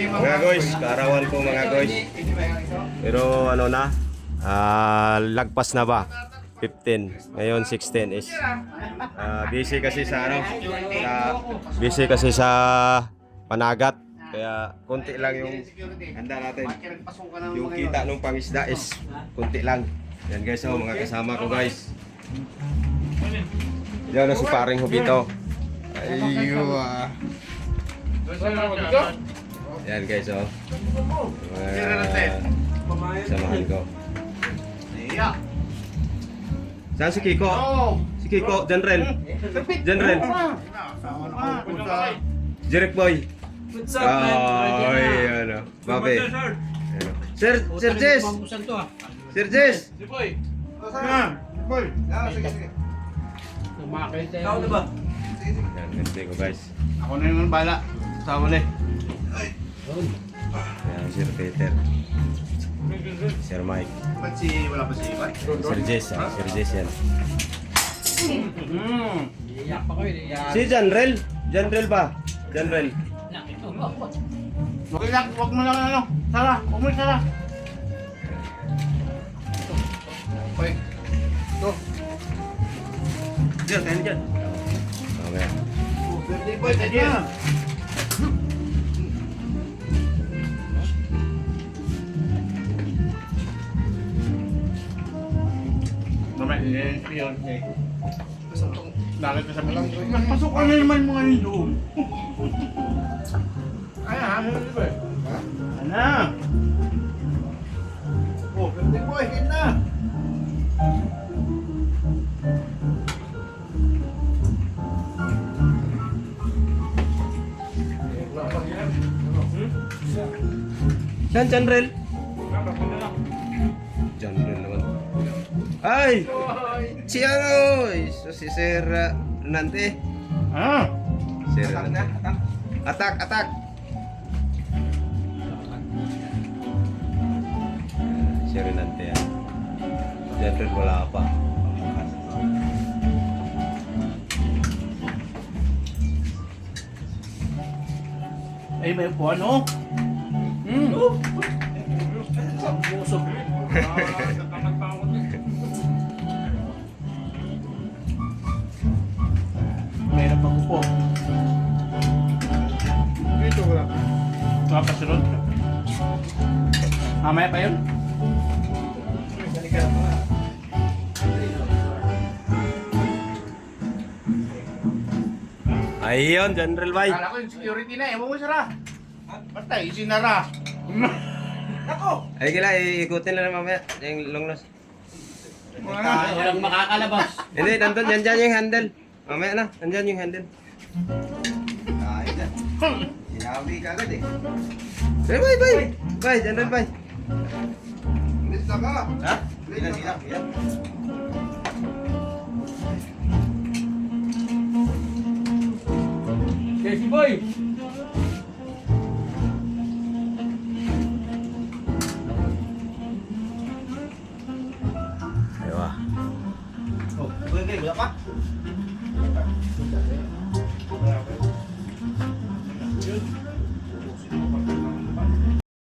Mga guys, kaarawan po mga guys. Pero ano na, lagpas na ba? 15. Ngayon 16 is busy kasi sa ano, busy kasi sa panagat. Kaya konti lang yung handa natin. Yung kita ng pangisda is konti lang. Yan guys, oh, mga kasama ko guys. Yan na si paring Hubito. Ayun Yan guys, oh. Samahan ko. Saan si Kiko? Si Kiko, General. General. Jeric Boy. What's up, man? Ay, ano. Babe. Sir Jess. Sir Jess. Si Boy. Boy. Sige. Tumakay tayo. Ikaw na ba? Yan, hindi ko guys. Ako na yung bala. Sama ulit. Yan, Sir Peter. Sir Mike. Ba't wala pa si Ivan? Sir Jess, Sir Jess yan. Iyak pa ko yun. Si General. General ba? General. Okay lang, huwag mo lang ano. Sara, huwag mo sara. Okay. Ito. Diyan, kain dyan. Okay. Birthday boy, tayo na. Mamaya, yun. Bakit sa malang? Pasok ka na naman mga yung doon. Ay, ano yun ba? Ano? Oh, birthday boy, hit na. Saan, General? General naman. Ay! Si ano? Si Sir Nante. Ah? Sir Nante. Atak, atak! Sir Nante yan. General wala pa. Ay, may upuan, oh. Busog. Mayroon pang upo. Dito wala. Makasunod. Mamaya pa yun? Ayun, General Bay. Kala ko yung security na, ewan mo sara. Patay, sinara. Ako! Ay, kila, ikutin na lang mamaya. Yung long nose. Walang makakalabas. Hindi, nandun, yan dyan yung handle. Mamaya na, nandyan yung handle. Ay, na. Sinabi ka agad eh. Bay, bay! Bay, General Bay. Bilis na ka. Ha? Bilis na ka. Okay, si Boy. Aywa. Oh, okay, wala pa.